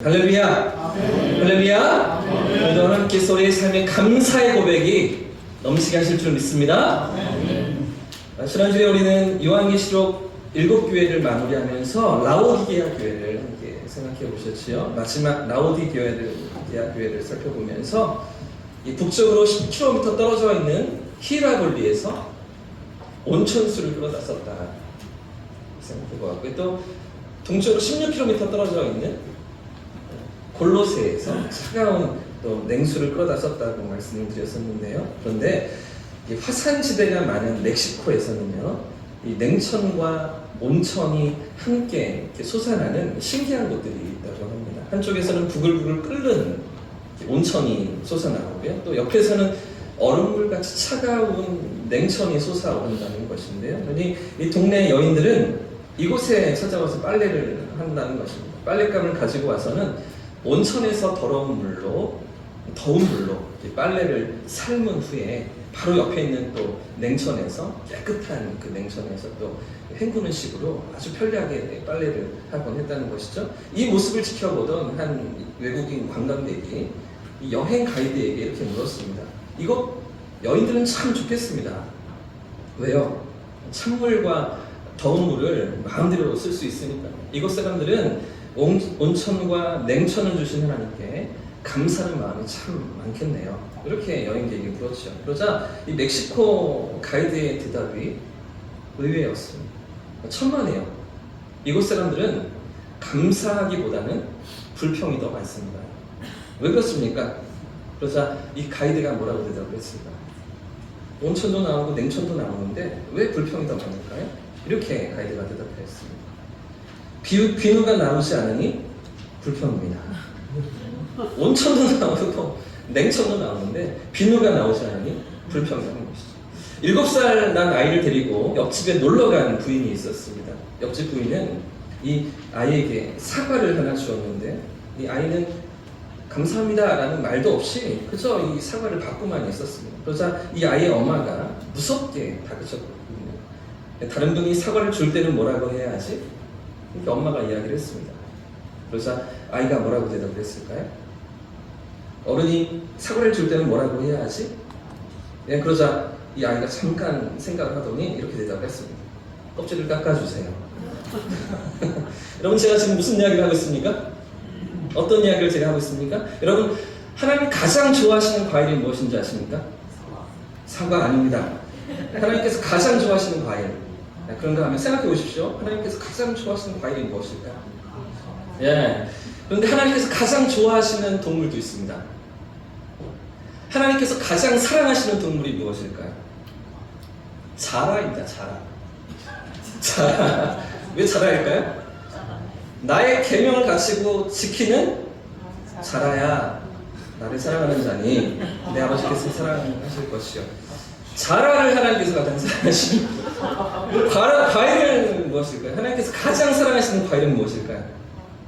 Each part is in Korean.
할렐루야! 할렐루야! 오늘 함께 우리의 삶의 감사의 고백이 넘치게 하실 줄 믿습니다. 지난주에 우리는 요한계시록 7교회를 마무리하면서 라오디게아 교회를 함께 생각해 보셨지요. 마지막 라오디게아 교회를 살펴보면서 이 북쪽으로 10km 떨어져 있는 히라볼리에서 온천수를 끌어다 썼다 생각해 보았고요. 또 동쪽으로 16km 떨어져 있는 골로새에서 차가운 또 냉수를 끌어다 썼다고 말씀을 드렸었는데요. 그런데 이 화산지대가 많은 멕시코에서는요, 이 냉천과 온천이 함께 이렇게 솟아나는 신기한 곳들이 있다고 합니다. 한쪽에서는 부글부글 끓는 온천이 솟아나고요, 또 옆에서는 얼음물같이 차가운 냉천이 솟아오른다는 것인데요. 그러니 이 동네 여인들은 이곳에 찾아와서 빨래를 한다는 것입니다. 빨랫감을 가지고 와서는 온천에서 더러운 물로, 더운 물로 빨래를 삶은 후에 바로 옆에 있는 또 냉천에서, 깨끗한 그 냉천에서 또 헹구는 식으로 아주 편리하게 빨래를 하곤 했다는 것이죠. 이 모습을 지켜보던 한 외국인 관광객이 이 여행 가이드에게 이렇게 물었습니다. 이곳 여인들은 참 좋겠습니다. 왜요? 찬물과 더운 물을 마음대로 쓸 수 있으니까. 이곳 사람들은 온천과 냉천을 주신 하나님께 감사하는 마음이 참 많겠네요. 이렇게 여행객이 물었죠. 그러자 이 멕시코 가이드의 대답이 의외였습니다. 천만에요. 이곳 사람들은 감사하기보다는 불평이 더 많습니다. 왜 그렇습니까? 그러자 이 가이드가 뭐라고 대답을 했습니까? 온천도 나오고 냉천도 나오는데 왜 불평이 더 많을까요? 이렇게 가이드가 대답했습니다. 비누가 나오지 않으니 불평입니다. 온천도 나오고 냉천도 나오는데 비누가 나오지 않으니 불평이라는 것이죠. 7살 난 아이를 데리고 옆집에 놀러간 부인이 있었습니다. 옆집 부인은 이 아이에게 사과를 하나 주었는데 이 아이는 감사합니다 라는 말도 없이 그저 이 사과를 받고만 있었습니다. 그러자 이 아이의 엄마가 무섭게 다그쳤거든요. 다른 분이 사과를 줄 때는 뭐라고 해야 하지? 이렇게 엄마가 이야기를 했습니다. 그러자 아이가 뭐라고 대답을 했을까요? 어른이 사과를 줄 때는 뭐라고 해야 하지? 네, 그러자 이 아이가 잠깐 생각을 하더니 이렇게 대답을 했습니다. 껍질을 깎아주세요. 여러분, 제가 지금 무슨 이야기를 하고 있습니까? 어떤 이야기를 제가 하고 있습니까? 여러분, 하나님이 가장 좋아하시는 과일이 무엇인지 아십니까? 사과 아닙니다. 하나님께서 가장 좋아하시는 과일. 그런가 하면 생각해 보십시오. 하나님께서 가장 좋아하시는 과일이 무엇일까요? 예. 그런데 하나님께서 가장 좋아하시는 동물도 있습니다. 하나님께서 가장 사랑하시는 동물이 무엇일까요? 자라입니다. 자라. 왜 자라일까요? 나의 계명을 가지고 지키는 자라야 나를 사랑하는 자니 내 아버지께서 사랑하실 것이요. 자라를 하나님께서 가장 사랑하시는 과일은 무엇일까요? 하나님께서 가장 사랑하시는 과일은 무엇일까요?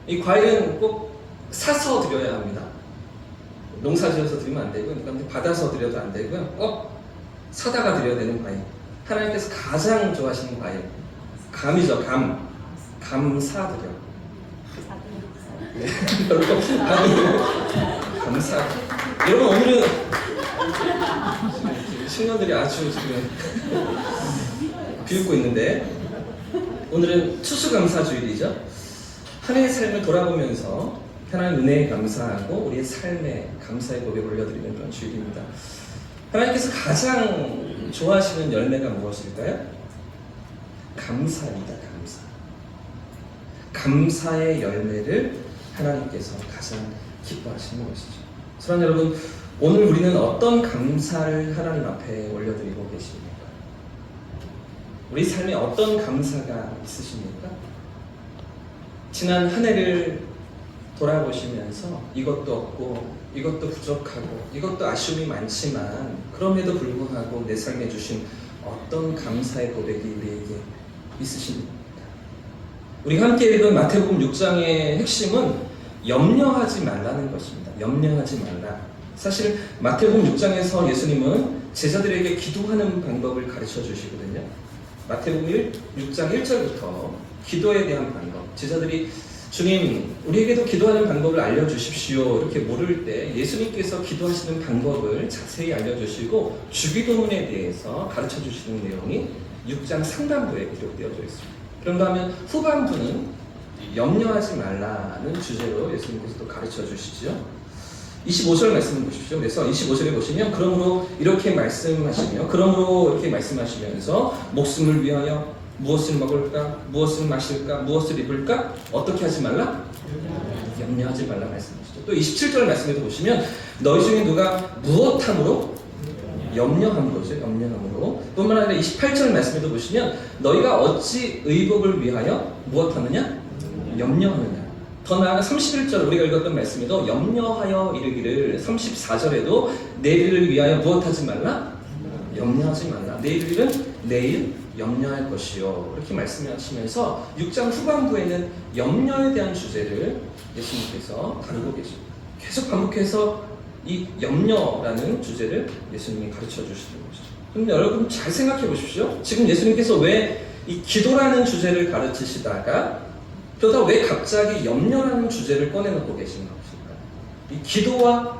이 과일은 꼭 사서 드려야 합니다. 농사지어서 드리면 안 되고요. 그러니까 받아서 드려도 안 되고요. 꼭 사다가 드려야 되는 과일. 하나님께서 가장 좋아하시는 과일. 감이죠. 감 사드려. 네. 감사. 여러분, 오늘은 청년들이 아주 지금 비웃고 있는데, 오늘은 추수감사주일이죠. 한 해의 삶을 돌아보면서 하나님 은혜에 감사하고 우리의 삶에 감사의 고백을 올려드리는 그런 주일입니다. 하나님께서 가장 좋아하시는 열매가 무엇일까요? 감사입니다. 감사의 열매를 하나님께서 가장 기뻐하시는 것이죠. 사랑하는 여러분, 오늘 우리는 어떤 감사를 하나님 앞에 올려드리고 계십니까? 우리 삶에 어떤 감사가 있으십니까? 지난 한 해를 돌아보시면서 이것도 없고 이것도 부족하고 이것도 아쉬움이 많지만 그럼에도 불구하고 내 삶에 주신 어떤 감사의 고백이 우리에게 있으십니까? 우리가 함께 읽은 마태복음 6장의 핵심은 염려하지 말라는 것입니다. 염려하지 말라. 사실 마태복음 6장에서 예수님은 제자들에게 기도하는 방법을 가르쳐 주시거든요. 마태복음 6장 1절부터 기도에 대한 방법, 제자들이 주님, 우리에게도 기도하는 방법을 알려주십시오. 이렇게 물을 때 예수님께서 기도하시는 방법을 자세히 알려주시고 주기도문에 대해서 가르쳐 주시는 내용이 6장 상반부에 기록되어져 있습니다. 그런가 하면 후반부는 염려하지 말라는 주제로 예수님께서 또 가르쳐 주시죠. 25절 말씀을 보십시오. 그래서 25절에 보시면 그러므로 이렇게 말씀하시면서 목숨을 위하여 무엇을 먹을까? 무엇을 마실까? 무엇을 입을까? 어떻게 하지 말라? 염려하지 말라 말씀하시죠. 또 27절 말씀에도 보시면 너희 중에 누가 무엇함으로? 염려함으로죠. 염려함으로. 뿐만 아니라 28절 말씀에도 보시면 너희가 어찌 의복을 위하여 무엇하느냐? 염려하느냐. 더 나아가 31절 우리가 읽었던 말씀에도 염려하여 이르기를 34절에도 내일을 위하여 무엇하지 말라? 염려하지 말라. 내일은 내일 염려할 것이요. 이렇게 말씀하시면서 6장 후반부에는 염려에 대한 주제를 예수님께서 다루고 계십니다. 계속 반복해서 이 염려라는 주제를 예수님이 가르쳐 주시는 것이죠. 그런데 여러분 잘 생각해 보십시오. 지금 예수님께서 왜 이 기도라는 주제를 가르치시다가 그러다 왜 갑자기 염려라는 주제를 꺼내놓고 계신 것일까요? 이 기도와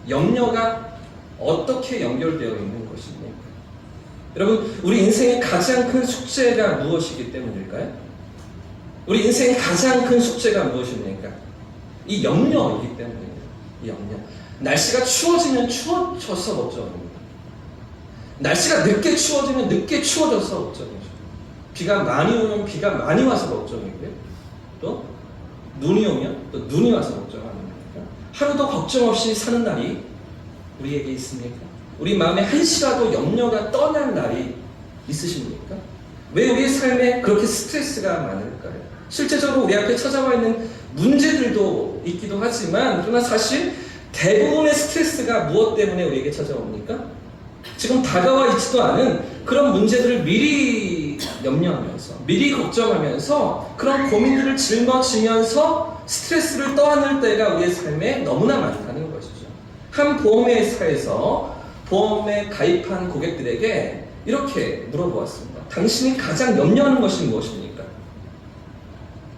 염려가 어떻게 연결되어 있는 것입니까? 여러분, 우리 인생의 가장 큰 숙제가 무엇이기 때문일까요? 우리 인생의 가장 큰 숙제가 무엇입니까? 이 염려이기 때문입니다. 이 염려. 날씨가 추워지면 추워져서 걱정입니다. 날씨가 늦게 추워지면 늦게 추워져서 걱정이죠. 비가 많이 오면 비가 많이 와서 걱정이고요. 또 눈이 오면 또 눈이 와서 걱정하는 겁니까? 하루도 걱정 없이 사는 날이 우리에게 있습니까? 우리 마음에 한시라도 염려가 떠날 날이 있으십니까? 왜 우리의 삶에 그렇게 스트레스가 많을까요? 실제적으로 우리 앞에 찾아와 있는 문제들도 있기도 하지만 그러나 사실 대부분의 스트레스가 무엇 때문에 우리에게 찾아옵니까? 지금 다가와 있지도 않은 그런 문제들을 미리 염려하면서 미리 걱정하면서 그런 고민들을 짊어지면서 스트레스를 떠안을 때가 우리의 삶에 너무나 많다는 것이죠. 한 보험회사에서 보험에 가입한 고객들에게 이렇게 물어보았습니다. 당신이 가장 염려하는 것이 무엇입니까?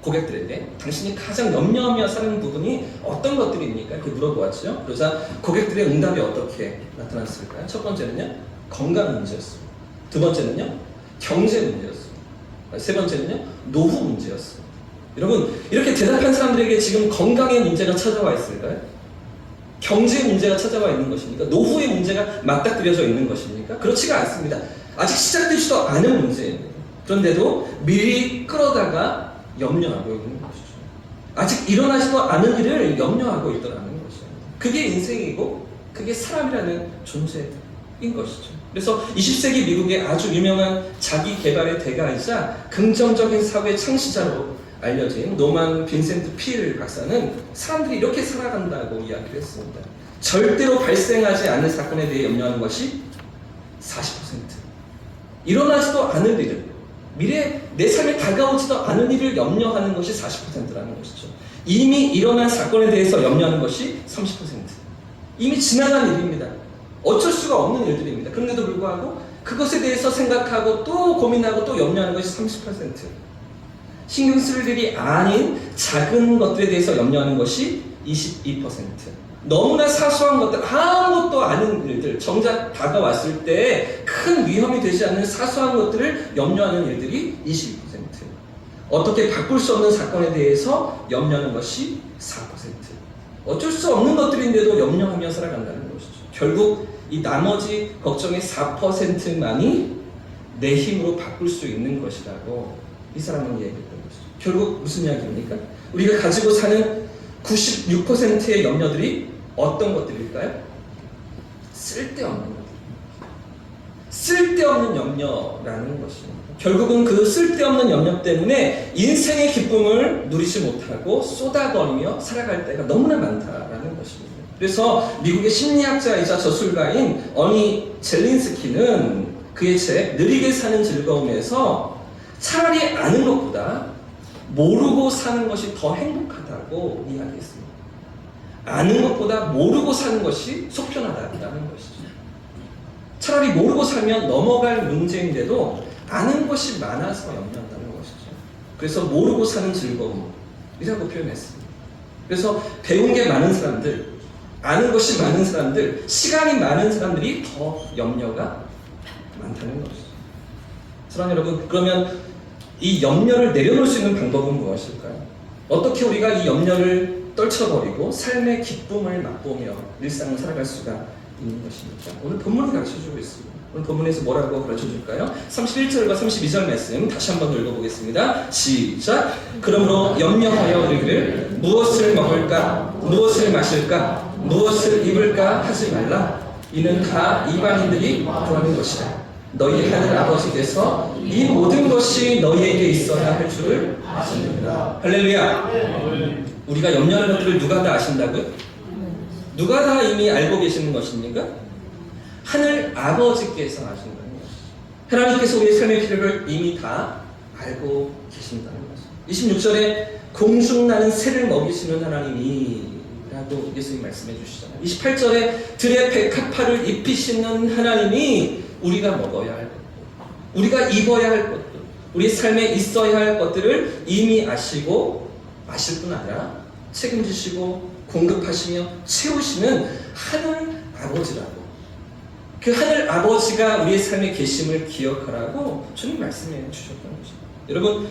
고객들에게 당신이 가장 염려하며 사는 부분이 어떤 것들입니까? 이렇게 물어보았죠. 그러자 고객들의 응답이 어떻게 나타났을까요? 첫 번째는요, 건강 문제였습니다. 두 번째는요, 경제 문제였습니다. 세 번째는요, 노후 문제였습니다. 여러분, 이렇게 대답한 사람들에게 지금 건강의 문제가 찾아와 있을까요? 경제 문제가 찾아와 있는 것입니까? 노후의 문제가 맞닥뜨려져 있는 것입니까? 그렇지가 않습니다. 아직 시작되지도 않은 문제입니다. 그런데도 미리 끌어다가 염려하고 있는 것이죠. 아직 일어나지도 않은 일을 염려하고 있더라는 것이죠. 그게 인생이고 그게 사람이라는 존재인 것이죠. 그래서 20세기 미국의 아주 유명한 자기 개발의 대가이자 긍정적인 사회 창시자로 알려진 노만 빈센트 필 박사는 사람들이 이렇게 살아간다고 이야기를 했습니다. 절대로 발생하지 않는 사건에 대해 염려하는 것이 40%. 일어나지도 않을 일을, 미래 내 삶에 다가오지도 않은 일을 염려하는 것이 40%라는 것이죠. 이미 일어난 사건에 대해서 염려하는 것이 30%. 이미 지나간 일입니다. 어쩔 수가 없는 일들입니다. 그런데도 불구하고 그것에 대해서 생각하고 또 고민하고 또 염려하는 것이 30%. 신경 쓸 일이 아닌 작은 것들에 대해서 염려하는 것이 22%. 너무나 사소한 것들, 아무것도 아닌 일들, 정작 다가왔을 때 큰 위험이 되지 않는 사소한 것들을 염려하는 일들이 22%. 어떻게 바꿀 수 없는 사건에 대해서 염려하는 것이 4%. 어쩔 수 없는 것들인데도 염려하며 살아간다는 것이죠. 결국 이 나머지 걱정의 4%만이 내 힘으로 바꿀 수 있는 것이라고 이 사람은 얘기했던 것이죠. 결국 무슨 이야기입니까? 우리가 가지고 사는 96%의 염려들이 어떤 것들일까요? 쓸데없는 것들. 쓸데없는 염려라는 것입니다. 결국은 그 쓸데없는 염려 때문에 인생의 기쁨을 누리지 못하고 쏟아버리며 살아갈 때가 너무나 많다라는 것입니다. 그래서 미국의 심리학자이자 저술가인 어니 젤린스키는 그의 책 느리게 사는 즐거움에서 차라리 아는 것보다 모르고 사는 것이 더 행복하다고 이야기했습니다. 아는 것보다 모르고 사는 것이 속편하다는 것이죠. 차라리 모르고 살면 넘어갈 문제인데도 아는 것이 많아서 염려한다는 것이죠. 그래서 모르고 사는 즐거움, 표현했습니다. 그래서 배운 게 많은 사람들, 아는 것이 많은 사람들, 시간이 많은 사람들이 더 염려가 많다는 것이죠. 사랑하는 여러분, 그러면 이 염려를 내려놓을 수 있는 방법은 무엇일까요? 어떻게 우리가 이 염려를 떨쳐버리고 삶의 기쁨을 맛보며 일상을 살아갈 수가 있는 것입니까? 오늘 본문이 가르쳐주고 있습니다. 오늘 본문에서 뭐라고 가르쳐줄까요? 31절과 32절 말씀 다시 한번 읽어보겠습니다. 시작! 그러므로 염려하여 이르기를 무엇을 먹을까? 무엇을 마실까? 무엇을 입을까? 하지 말라. 이는 다 이방인들이 구하는 것이다. 너희 하늘 아버지께서 이 모든 것이 너희에게 있어야 할 줄을 아십니다. 할렐루야! 우리가 염려하는 것들을 누가 다 아신다고요? 누가 다 이미 알고 계시는 것입니까? 하늘 아버지께서 아신다는 것이죠. 하나님께서 우리의 삶의 필요를 이미 다 알고 계신다는 것이죠. 26절에 공중나는 새를 먹이시는 하나님이 라고 예수님 말씀해 주시잖아요. 28절에 들의 백합화를 입히시는 하나님이 우리가 먹어야 할 것들, 우리가 입어야 할 것들, 우리 삶에 있어야 할 것들을 이미 아시고 마실 뿐 아니라 책임지시고 공급하시며 채우시는 하늘 아버지라고, 그 하늘 아버지가 우리의 삶에 계심을 기억하라고 주님 말씀해 주셨던 것입니다. 여러분,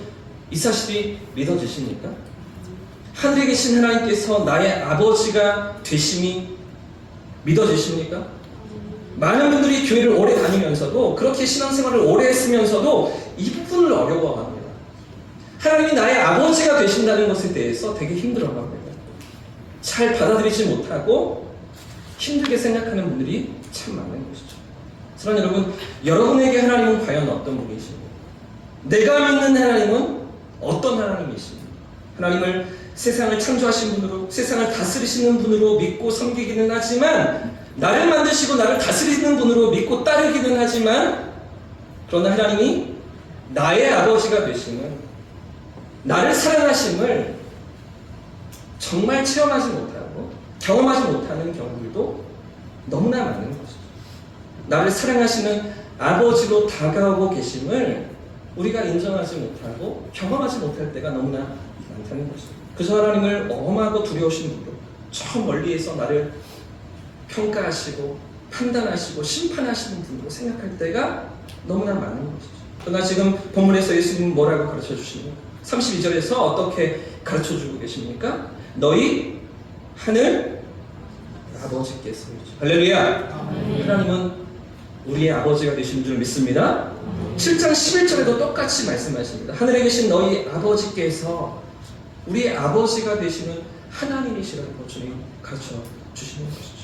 이 사실이 믿어지십니까? 하늘에 계신 하나님께서 나의 아버지가 되심이 믿어지십니까? 많은 분들이 교회를 오래 다니면서도, 그렇게 신앙생활을 오래 했으면서도 이 부분을 어려워합니다. 하나님이 나의 아버지가 되신다는 것에 대해서 되게 힘들어합니다. 잘 받아들이지 못하고 힘들게 생각하는 분들이 참 많은 것이죠. 사랑하는 여러분, 여러분에게 하나님은 과연 어떤 분이십니까? 내가 믿는 하나님은 어떤 하나님이십니까? 하나님을 세상을 창조하신 분으로, 세상을 다스리시는 분으로 믿고 섬기기는 하지만, 나를 만드시고 나를 다스리는 분으로 믿고 따르기는 하지만, 그러나 하나님이 나의 아버지가 되심은, 나를 사랑하심을 정말 체험하지 못하고 경험하지 못하는 경우들도 너무나 많은 것이죠. 나를 사랑하시는 아버지로 다가오고 계심을 우리가 인정하지 못하고 경험하지 못할 때가 너무나 많다는 것이죠. 그저 하나님을 엄하고 두려우신 분으로, 저 멀리에서 나를 평가하시고 판단하시고 심판하시는 분으로 생각할 때가 너무나 많은 것이죠. 그러나 지금 본문에서 예수님은 뭐라고 가르쳐 주십니까? 32절에서 어떻게 가르쳐 주고 계십니까? 너희 하늘 아버지께서. 할렐루야! 하나님은 우리의 아버지가 되신 줄 믿습니다. 7장 11절에도 똑같이 말씀하십니다. 하늘에 계신 너희 아버지께서 우리의 아버지가 되시는 하나님이시라고 주님 가르쳐 주시는 것이죠.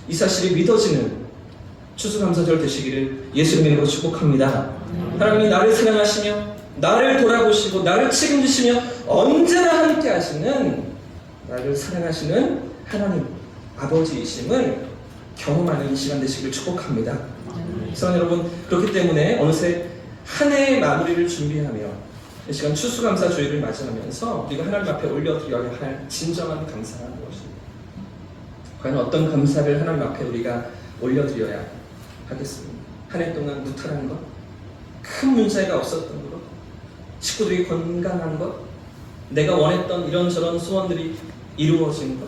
이 사실이 믿어지는 추수감사절 되시기를 예수님 이름으로 축복합니다. 하나님이 나를 사랑하시며 나를 돌아보시고 나를 책임지시며 언제나 함께 하시는, 나를 사랑하시는 하나님 아버지이심을 경험하는 시간 되시길 축복합니다. 사랑하는 여러분, 그렇기 때문에 어느새 한 해의 마무리를 준비하며 이 시간 추수감사 주일을 맞이하면서 우리가 하나님 앞에 올려드려야 할 진정한 감사가 무엇입니까? 과연 어떤 감사를 하나님 앞에 우리가 올려드려야 하겠습니까? 한 해 동안 무탈한 것, 큰 문제가 없었던 것, 식구들이 건강한 것, 내가 원했던 이런저런 소원들이 이루어진 것,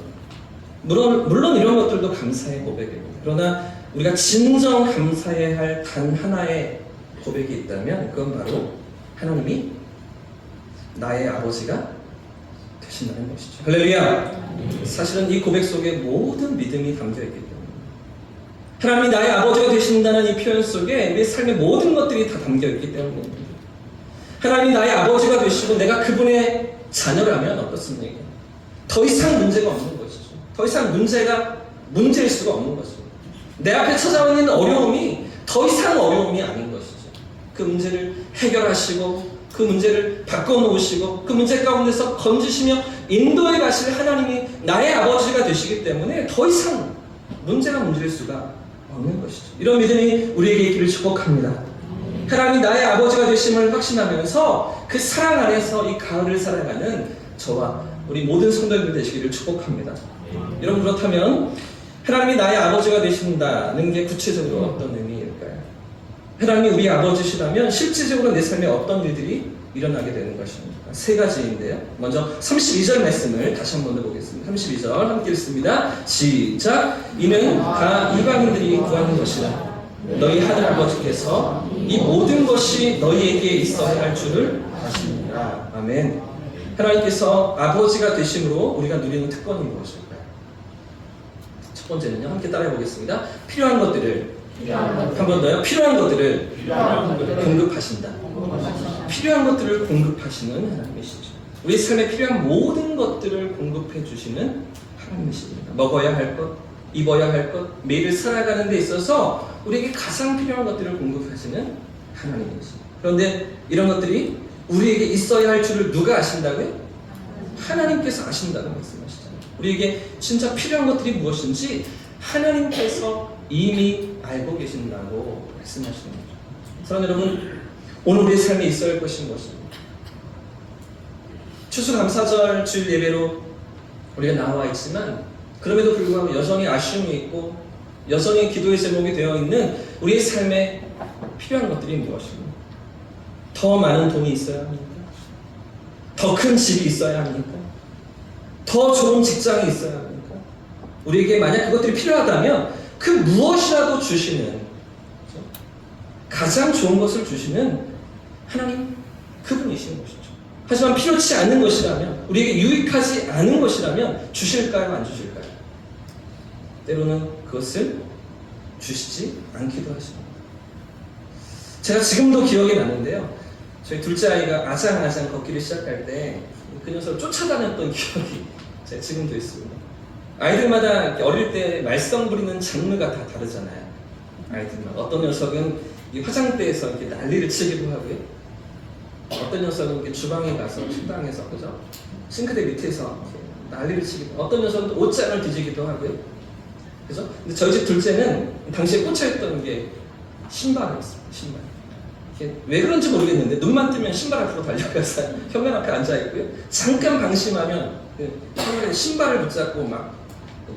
물론 이런 것들도 감사의 고백입니다. 그러나 우리가 진정 감사해야 할 단 하나의 고백이 있다면 그건 바로 하나님이 나의 아버지가 되신다는 것이죠. 할렐루야! 사실은 이 고백 속에 모든 믿음이 담겨있기 때문에, 하나님이 나의 아버지가 되신다는 이 표현 속에 우리의 삶의 모든 것들이 다 담겨있기 때문입니다. 하나님이 나의 아버지가 되시고 내가 그분의 자녀라면 어떻습니까? 더 이상 문제가 없는 것이죠. 더 이상 문제가 문제일 수가 없는 것이죠. 내 앞에 찾아오는 어려움이 더 이상 어려움이 아닌 것이죠. 그 문제를 해결하시고 그 문제를 바꿔놓으시고 그 문제 가운데서 건지시며 인도해 가실 하나님이 나의 아버지가 되시기 때문에 더 이상 문제가 문제일 수가 없는 것이죠. 이런 믿음이 우리에게 있기를 축복합니다. 하나님이 나의 아버지가 되심을 확신하면서 그 사랑 안에서 이 가을을 살아가는 저와 우리 모든 성도님들 되시기를 축복합니다. 여러분, 그렇다면 하나님이 나의 아버지가 되신다는 게 구체적으로 어떤 의미일까요? 하나님이 우리 아버지시라면 실질적으로 내 삶에 어떤 일들이 일어나게 되는 것입니다. 세 가지인데요. 먼저 32절 말씀을 다시 한번 보겠습니다. 32절 함께 읽습니다. 시작. 이는 다 이방인들이 구하는 것이라. 너희 하늘 아버지께서 이 모든 것이 너희에게 있어야 할 줄을 아십니다. 아멘. 하나님께서 아버지가 되심으로 우리가 누리는 특권이 무엇일까요? 첫 번째는요. 함께 따라해 보겠습니다. 필요한 것들을 한 번 더요. 필요한 것들을 공급하신다. 필요한 것들을 공급하시는 하나님이시죠. 우리 삶에 필요한 모든 것들을 공급해 주시는 하나님이십니다. 먹어야 할 것, 입어야 할 것, 매일 살아가는 데 있어서 우리에게 가장 필요한 것들을 공급하시는 하나님이십니다. 그런데 이런 것들이 우리에게 있어야 할 줄을 누가 아신다고요? 하나님께서 아신다고 말씀하시잖아요. 우리에게 진짜 필요한 것들이 무엇인지 하나님께서 이미 알고 계신다고 말씀하시는 거죠. 사랑하는 여러분, 오늘 우리의 삶에 있어야 할 것이 무엇입니까? 추수감사절 주일 예배로 우리가 나와 있지만 그럼에도 불구하고 여전히 아쉬움이 있고 여전히 기도의 제목이 되어 있는 우리의 삶에 필요한 것들이 무엇입니까? 더 많은 돈이 있어야 합니까? 더 큰 집이 있어야 합니까? 더 좋은 직장이 있어야 합니까? 우리에게 만약 그것들이 필요하다면 그 무엇이라도 주시는, 그렇죠? 가장 좋은 것을 주시는 하나님 그분이신 것이죠. 하지만 필요치 않은 것이라면, 우리에게 유익하지 않은 것이라면 주실까요? 안 주실까요? 때로는 그것을 주시지 않기도 하십니다. 제가 지금도 기억이 나는데요. 저희 둘째 아이가 아장아장 걷기를 시작할 때 그 녀석을 쫓아다녔던 기억이 제가 지금도 있습니다. 아이들마다 어릴 때 말썽 부리는 장르가 다 다르잖아요. 아이들마다. 어떤 녀석은 이 화장대에서 이렇게 난리를 치기도 하고요. 어떤 녀석은 이렇게 주방에 가서 식당에서, 그죠? 싱크대 밑에서 난리를 치기도 하고, 어떤 녀석은 또 옷장을 뒤지기도 하고요. 그죠? 근데 저희 집 둘째는 당시에 꽂혀있던 게 신발이었습니다. 신발. 왜 그런지 모르겠는데 눈만 뜨면 신발 앞으로 달려가서 현관 앞에 앉아있고요. 잠깐 방심하면 신발을 붙잡고 막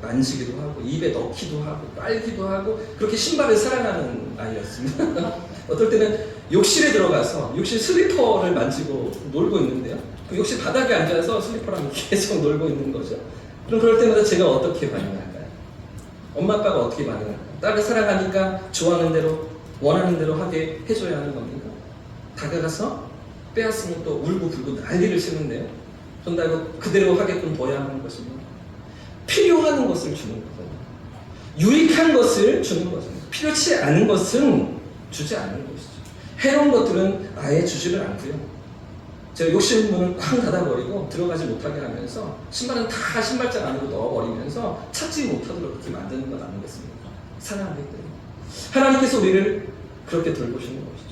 만지기도 하고 입에 넣기도 하고 빨기도 하고 그렇게 신발을 사랑하는 아이였습니다. 어떨 때는 욕실에 들어가서 욕실 슬리퍼를 만지고 놀고 있는데요. 그 욕실 바닥에 앉아서 슬리퍼랑 계속 놀고 있는 거죠. 그럼 그럴 때마다 제가 어떻게 반응할까요? 엄마 아빠가 어떻게 반응할까요? 딸을 사랑하니까 좋아하는 대로 원하는 대로 하게 해줘야 하는 겁니까? 다가가서 빼앗으면 또 울고 불고 난리를 치는데요. 전다고 그대로 하게끔 둬야 하는 것입니다. 필요한 것을 주는 거잖아요. 유익한 것을 주는 거잖아요. 필요치 않은 것은 주지 않는 것이죠. 해로운 것들은 아예 주지를 않고요. 제가 욕실 문을 쾅 닫아버리고 들어가지 못하게 하면서 신발은 다 신발장 안으로 넣어버리면서 찾지 못하도록 그렇게 만드는 건 아니겠습니까? 사랑하기 때문에. 하나님께서 우리를 그렇게 돌보시는 것이죠.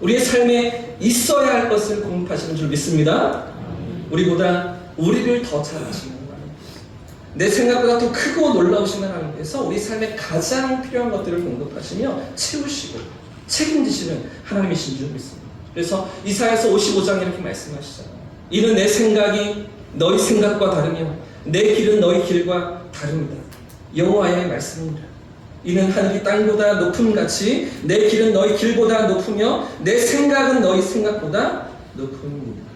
우리의 삶에 있어야 할 것을 공급하시는 줄 믿습니다. 우리보다 우리를 더 잘 아시는 하나님, 내 생각보다 더 크고 놀라우신 하나님께서 우리 삶에 가장 필요한 것들을 공급하시며 채우시고 책임지시는 하나님이신 줄 믿습니다. 그래서 이사야서 55장에 이렇게 말씀하시잖아요. 이는 내 생각이 너희 생각과 다르며 내 길은 너희 길과 다릅니다. 여호와의 말씀입니다. 이는 하늘이 땅보다 높음같이 내 길은 너희 길보다 높으며 내 생각은 너희 생각보다 높음입니다.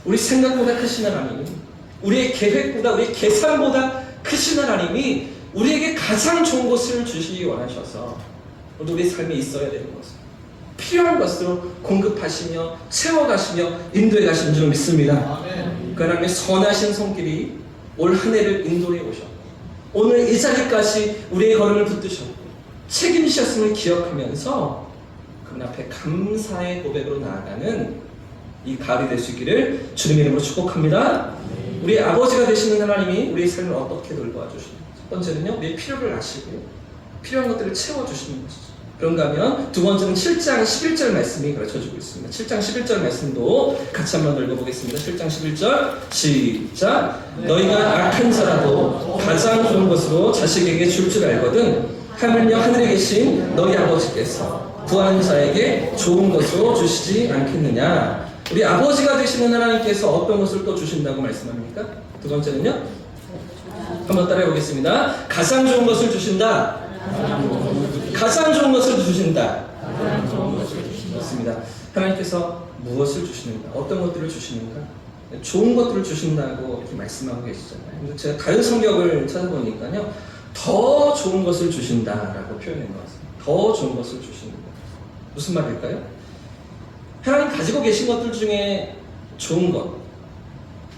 우리 생각보다 크신 하나님이, 우리의 계획보다, 우리의 계산보다 크신 하나님이 우리에게 가장 좋은 것을 주시기 원하셔서 우리 삶에 있어야 되는 것을 필요한 것으로 공급하시며 채워가시며 인도해 가시는 줄 믿습니다. 그 하나님의 선하신 손길이 올 한 해를 인도해 오셨고 오늘 이 자리까지 우리의 걸음을 붙드셨고 책임지셨음을 기억하면서 그분 앞에 감사의 고백으로 나아가는 이 가을이 될 수 있기를 주님의 이름으로 축복합니다. 우리 아버지가 되시는 하나님이 우리의 삶을 어떻게 돌보아 주십니까? 첫 번째는요, 우리의 필요를 아시고요, 필요한 것들을 채워주시는 것이죠. 그런가 하면 두 번째는 7장 11절 말씀이 가르쳐주고 있습니다. 7장 11절 말씀도 같이 한번 읽어보겠습니다. 7장 11절 시작. 너희가 악한 자라도 가장 좋은 것으로 자식에게 줄 줄 알거든 하물며 하늘에 계신 너희 아버지께서 구하는 자에게 좋은 것으로 주시지 않겠느냐. 우리 아버지가 되시는 하나님께서 어떤 것을 또 주신다고 말씀합니까? 두 번째는요, 한번 따라해 보겠습니다. 가장 좋은 것을 주신다. 가장 좋은 것을 주신다. 그렇습니다. 하나님께서 무엇을 주시는가? 어떤 것들을 주시는가? 좋은 것들을 주신다고 이렇게 말씀하고 계시잖아요. 그래서 제가 다른 성경을 찾아보니까요, 더 좋은 것을 주신다라고 표현한 것 같습니다. 더 좋은 것을 주신다. 무슨 말일까요? 하나님 가지고 계신 것들 중에 좋은 것,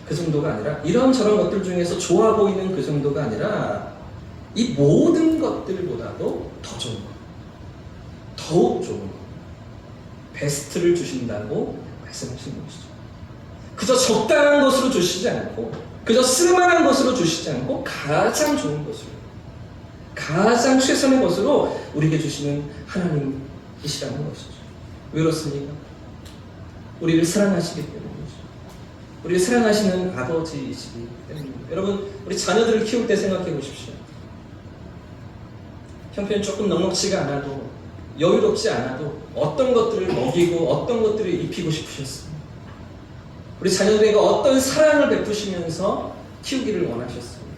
그 정도가 아니라 이런저런 것들 중에서 좋아 보이는 그 정도가 아니라 이 모든 것들보다도 더 좋은 것, 더욱 좋은 것, 베스트를 주신다고 말씀하신 것이죠. 그저 적당한 것으로 주시지 않고, 그저 쓸만한 것으로 주시지 않고 가장 좋은 것으로, 가장 최선의 것으로 우리에게 주시는 하나님이시라는 것이죠. 왜 그렇습니까? 우리를 사랑하시기 때문이죠. 우리를 사랑하시는 아버지이시기 때문입니다. 여러분, 우리 자녀들을 키울 때 생각해 보십시오. 형편이 조금 넉넉지가 않아도, 여유롭지 않아도 어떤 것들을 먹이고 어떤 것들을 입히고 싶으셨습니다. 우리 자녀들에게 어떤 사랑을 베푸시면서 키우기를 원하셨습니다.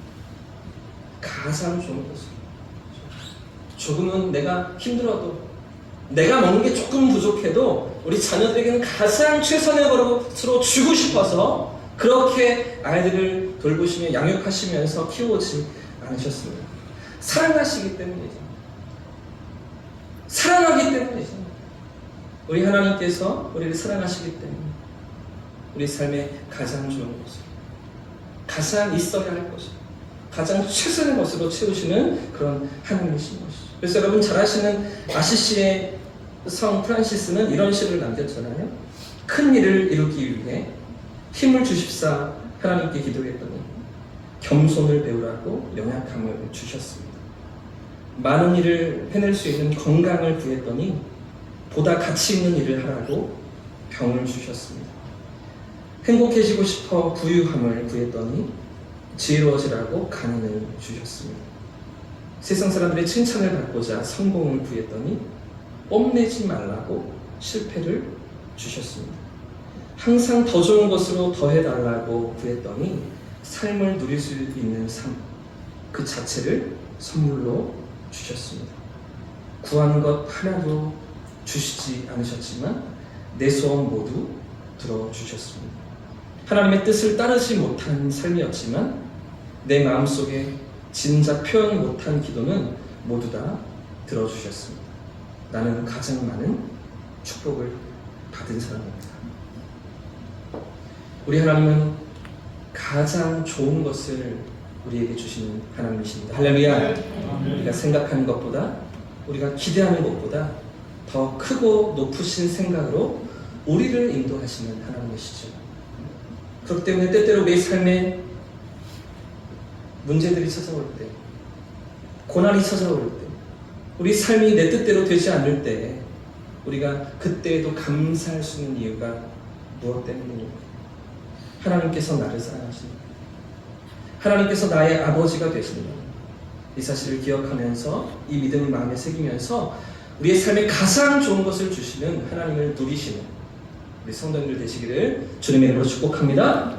가장 좋은 것으로. 조금은 내가 힘들어도, 내가 먹는 게 조금 부족해도 우리 자녀들에게는 가장 최선의 것으로 주고 싶어서 그렇게 아이들을 돌보시며 양육하시면서 키워오지 않으셨습니다. 사랑하시기 때문이죠. 사랑하기 때문이죠. 우리 하나님께서 우리를 사랑하시기 때문에 우리 삶의 가장 좋은 것을, 가장 있어야 할 것을, 가장 최선의 것으로 채우시는 그런 하나님이신 것이죠. 그래서 여러분 잘 아시는 아시시의 성 프란시스는 이런 시를 남겼잖아요. 큰 일을 이루기 위해 힘을 주십사 하나님께 기도했더니 겸손을 배우라고 연약함을 주셨습니다. 많은 일을 해낼 수 있는 건강을 구했더니 보다 가치 있는 일을 하라고 병을 주셨습니다. 행복해지고 싶어 부유함을 구했더니 지혜로워지라고 가난을 주셨습니다. 세상 사람들의 칭찬을 받고자 성공을 구했더니 뽐내지 말라고 실패를 주셨습니다. 항상 더 좋은 것으로 더해달라고 구했더니 삶을 누릴 수 있는 삶, 그 자체를 선물로 주셨습니다. 구한 것 하나도 주시지 않으셨지만 내 소원 모두 들어주셨습니다. 하나님의 뜻을 따르지 못한 삶이었지만 내 마음속에 진작 표현 못한 기도는 모두 다 들어주셨습니다. 나는 가장 많은 축복을 받은 사람입니다. 우리 하나님은 가장 좋은 것을 우리에게 주시는 하나님이십니다. 할렐루야. 우리가 생각하는 것보다, 우리가 기대하는 것보다 더 크고 높으신 생각으로 우리를 인도하시는 하나님이시죠. 그렇기 때문에 때때로 우리의 삶에 문제들이 찾아올 때, 고난이 찾아올 때, 우리 삶이 내 뜻대로 되지 않을 때 우리가 그때에도 감사할 수 있는 이유가 무엇 때문입니까? 하나님께서 나를 사랑하십니다. 하나님께서 나의 아버지가 되십니다. 이 사실을 기억하면서 이 믿음을 마음에 새기면서 우리의 삶에 가장 좋은 것을 주시는 하나님을 누리시는 우리 성도님들 되시기를 주님의 이름으로 축복합니다.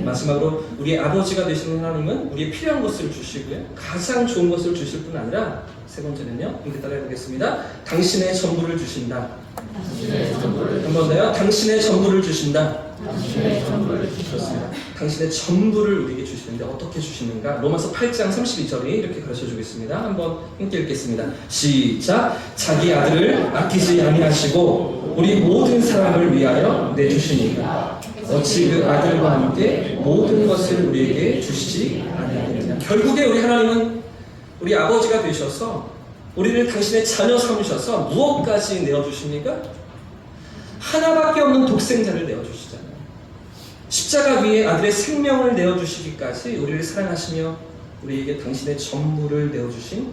마지막으로 우리의 아버지가 되시는 하나님은 우리의 필요한 것을 주시고요, 가장 좋은 것을 주실 뿐 아니라 세 번째는요, 함께 따라해 보겠습니다. 당신의 전부를 주신다. 한 번 더요. 당신의 전부를 주신다. 그렇습니다. 당신의 전부를 우리에게 주시는데 어떻게 주시는가? 로마서 8장 32절이 이렇게 가르쳐주고 있습니다. 한번 함께 읽겠습니다. 시작. 자기 아들을 아끼지 아니하시고 우리 모든 사람을 위하여 내주시니까 어찌 그 아들과 함께 모든 것을 우리에게 주시지 아니하느냐. 결국에 우리 하나님은 우리 아버지가 되셔서 우리를 당신의 자녀 삼으셔서 무엇까지 내어주십니까? 하나밖에 없는 독생자를 내어주시잖아요. 십자가 위에 아들의 생명을 내어주시기까지 우리를 사랑하시며 우리에게 당신의 전부를 내어주신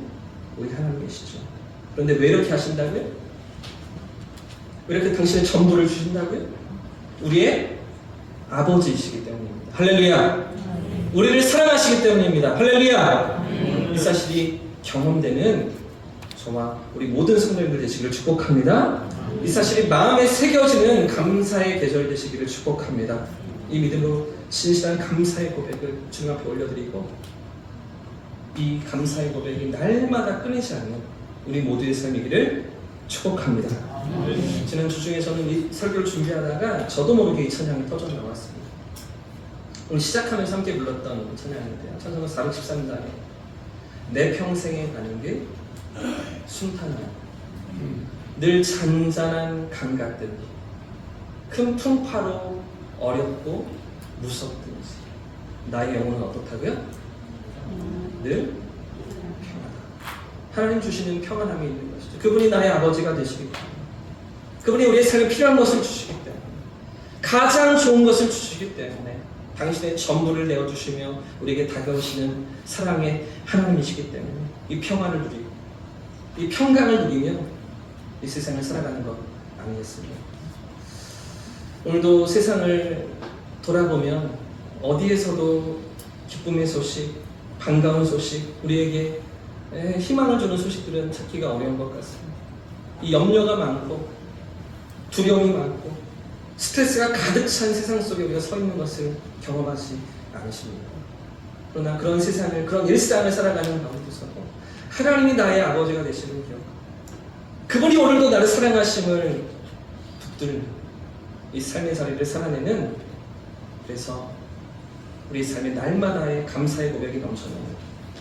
우리 하나님이시죠. 그런데 왜 이렇게 하신다고요? 왜 이렇게 당신의 전부를 주신다고요? 우리의 아버지이시기 때문입니다. 할렐루야. 우리를 사랑하시기 때문입니다. 할렐루야. 이 사실이 경험되는 저와 우리 모든 성도님들 되시기를 축복합니다. 이 사실이 마음에 새겨지는 감사의 계절 되시기를 축복합니다. 이 믿음으로 진실한 감사의 고백을 주님 앞에 올려드리고 이 감사의 고백이 날마다 끊이지 않는 우리 모두의 삶이기를 축복합니다. 지난 주 중에 저는 이 설교를 준비하다가 저도 모르게 이 찬양이 터져 나왔습니다. 오늘 시작하면서 함께 불렀던 찬양인데요. 찬송가 413장에 내 평생에 가는 길 순탄하여 늘 잔잔한 강 같듯이 큰 풍파로 어렵고 무섭든지 나의 영혼은 어떻다고요? 늘 평안하다. 하나님 주시는 평안함이 있는 것이죠. 그분이 나의 아버지가 되시기 때문에, 그분이 우리의 삶에 필요한 것을 주시기 때문에, 가장 좋은 것을 주시기 때문에, 당신의 전부를 내어주시며 우리에게 다가오시는 사랑의 하나님이시기 때문에 이 평안을 누리고 이 평강을 누리며 이 세상을 살아가는 것 아니겠습니까? 오늘도 세상을 돌아보면 어디에서도 기쁨의 소식, 반가운 소식, 우리에게 희망을 주는 소식들은 찾기가 어려운 것 같습니다. 이 염려가 많고 두려움이 많고 스트레스가 가득 찬 세상 속에 우리가 서 있는 것을 경험하지 않으십니까? 그러나 그런 세상을, 그런 일상을 살아가는 가운데서도 하나님이 나의 아버지가 되시는 기억, 그분이 오늘도 나를 사랑하심을 붙들는 이 삶의 자리를 살아내는, 그래서 우리 삶의 날마다의 감사의 고백이 넘쳐나는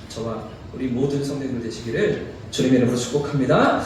저와 우리 모든 성도님들 되시기를 주님의 이름으로 축복합니다.